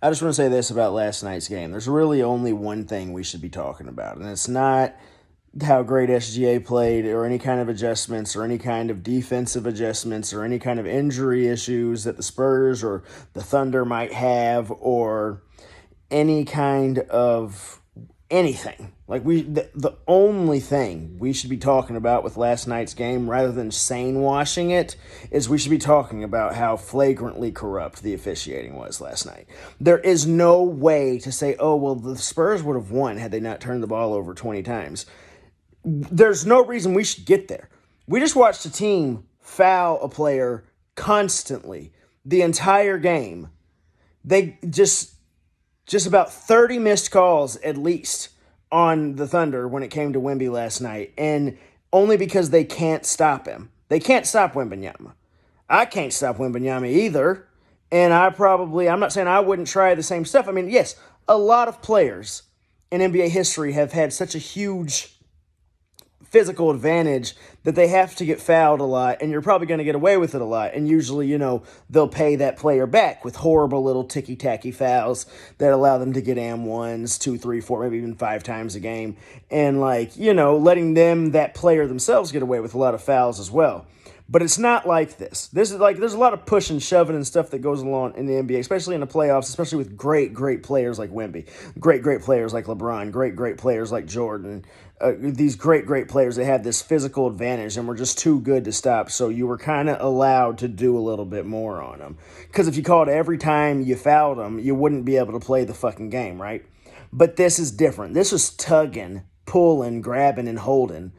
I just want to say this about last night's game. There's really only one thing we should be talking about, and it's not how great SGA played or any kind of adjustments or any kind of defensive adjustments or any kind of injury issues that the Spurs or the Thunder might have or any kind of anything. Like the only thing we should be talking about with last night's game, rather than sane washing it, is we should be talking about how flagrantly corrupt the officiating was last night. There is no way to say, oh, well, the Spurs would have won had they not turned the ball over 20 times. There's no reason we should get there. We just watched a team foul a player constantly the entire game. They just about 30 missed calls at least on the Thunder when it came to Wemby last night, and only because they can't stop him. They can't stop Wembanyama. I can't stop Wembanyama either, and I'm not saying I wouldn't try the same stuff. I mean, yes, a lot of players in NBA history have had such a huge physical advantage that they have to get fouled a lot, and you're probably going to get away with it a lot. And usually, they'll pay that player back with horrible little ticky-tacky fouls that allow them to get and-ones 2, 3, 4, maybe even 5 times a game. And, letting that player themselves get away with a lot of fouls as well. But it's not like this. This is there's a lot of push and shoving and stuff that goes along in the NBA, especially in the playoffs, especially with great, great players like Wemby, great, great players like LeBron, great, great players like Jordan, these great, great players that have this physical advantage and were just too good to stop, so you were kind of allowed to do a little bit more on them. Because if you called every time you fouled them, you wouldn't be able to play the fucking game, right? But this is different. This was tugging, pulling, grabbing, and holding.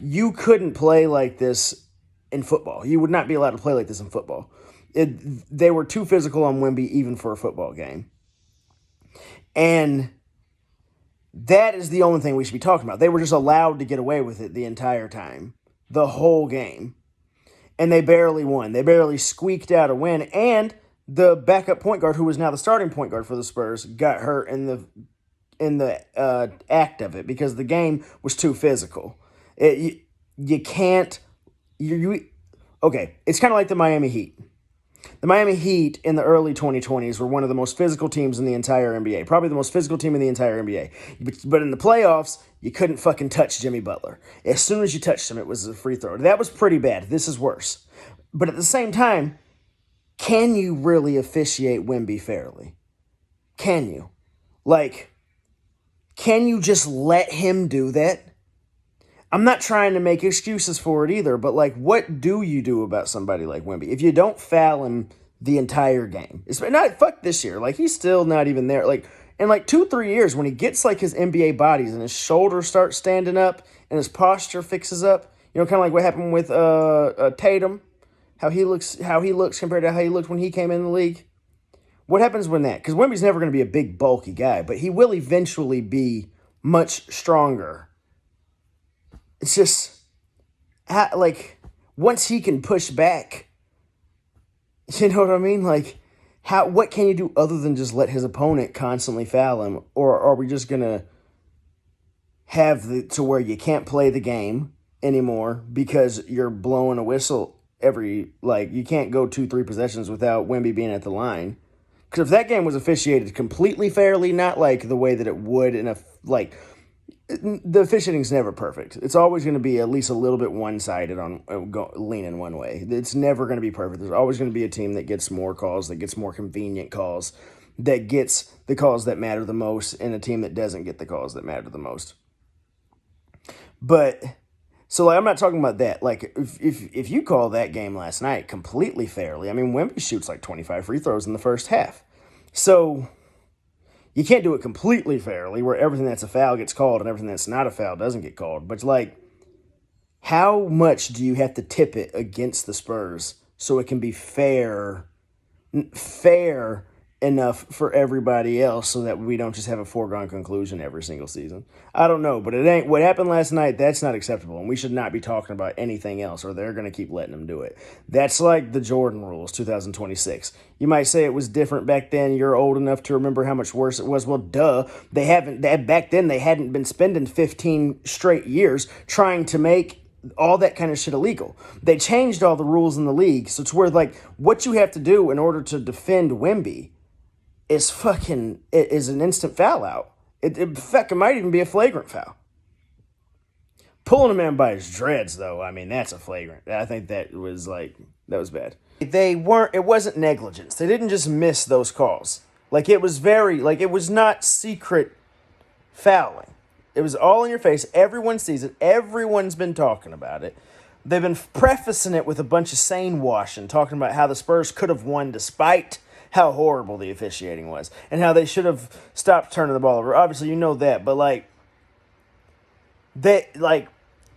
You couldn't play like this in football. You would not be allowed to play like this in football. They were too physical on Wemby even for a football game. And that is the only thing we should be talking about. They were just allowed to get away with it the entire time, the whole game. And they barely won. They barely squeaked out a win. And the backup point guard, who was now the starting point guard for the Spurs, got hurt in the act of it because the game was too physical. You can't. Okay, it's kind of like the Miami Heat. The Miami Heat in the early 2020s were one of the most physical teams in the entire NBA. Probably the most physical team in the entire NBA. But in the playoffs, you couldn't fucking touch Jimmy Butler. As soon as you touched him, it was a free throw. That was pretty bad. This is worse. But at the same time, can you really officiate Wemby fairly? Can you? Can you just let him do that? I'm not trying to make excuses for it either, but what do you do about somebody like Wemby? If you don't foul him the entire game, it's not fuck this year. He's still not even there. In 2, 3 years, when he gets his NBA bodies and his shoulders start standing up and his posture fixes up, kind of like what happened with Tatum, how he looks compared to how he looked when he came in the league. What happens when that? Because Wemby's never going to be a big, bulky guy, but he will eventually be much stronger. It's just, once he can push back, you know what I mean? What can you do other than just let his opponent constantly foul him? Or are we just going to have to where you can't play the game anymore because you're blowing a whistle you can't go 2, 3 possessions without Wemby being at the line? Because if that game was officiated completely fairly, not the way that it would in the officiating's never perfect. It's always going to be at least a little bit one-sided on leaning one way. It's never going to be perfect. There's always going to be a team that gets more calls, that gets more convenient calls, that gets the calls that matter the most, and a team that doesn't get the calls that matter the most. But, so I'm not talking about that. If you call that game last night completely fairly, I mean, Wemby shoots 25 free throws in the first half. So you can't do it completely fairly where everything that's a foul gets called and everything that's not a foul doesn't get called. But how much do you have to tip it against the Spurs so it can be fair enough for everybody else so that we don't just have a foregone conclusion every single season? I don't know, but it ain't what happened last night. That's not acceptable, and we should not be talking about anything else, or they're going to keep letting them do it. That's like the Jordan rules, 2026. You might say it was different back then. You're old enough to remember how much worse it was. Well, duh. Back then they hadn't been spending 15 straight years trying to make all that kind of shit illegal. They changed all the rules in the league, so it's where what you have to do in order to defend Wemby is an instant foul out. In fact, it might even be a flagrant foul. Pulling a man by his dreads, though, I mean, that's a flagrant. I think that was bad. It wasn't negligence. They didn't just miss those calls. It was not secret fouling. It was all in your face. Everyone sees it. Everyone's been talking about it. They've been prefacing it with a bunch of sane washing, talking about how the Spurs could have won despite how horrible the officiating was and how they should have stopped turning the ball over. Obviously, you know that, but the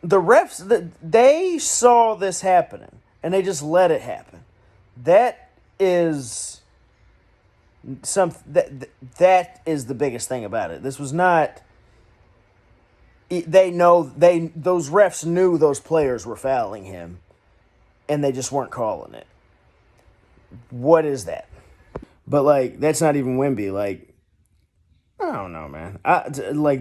refs, they saw this happening and they just let it happen. That is that is the biggest thing about it. This was not. Those refs knew those players were fouling him, and they just weren't calling it. What is that? But that's not even Wemby. I don't know, man.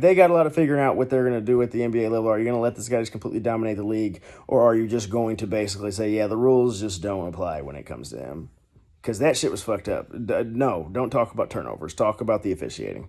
They got a lot of figuring out what they're going to do at the NBA level. Are you going to let this guy just completely dominate the league, or are you just going to basically say, yeah, the rules just don't apply when it comes to him? Because that shit was fucked up. No, don't talk about turnovers. Talk about the officiating.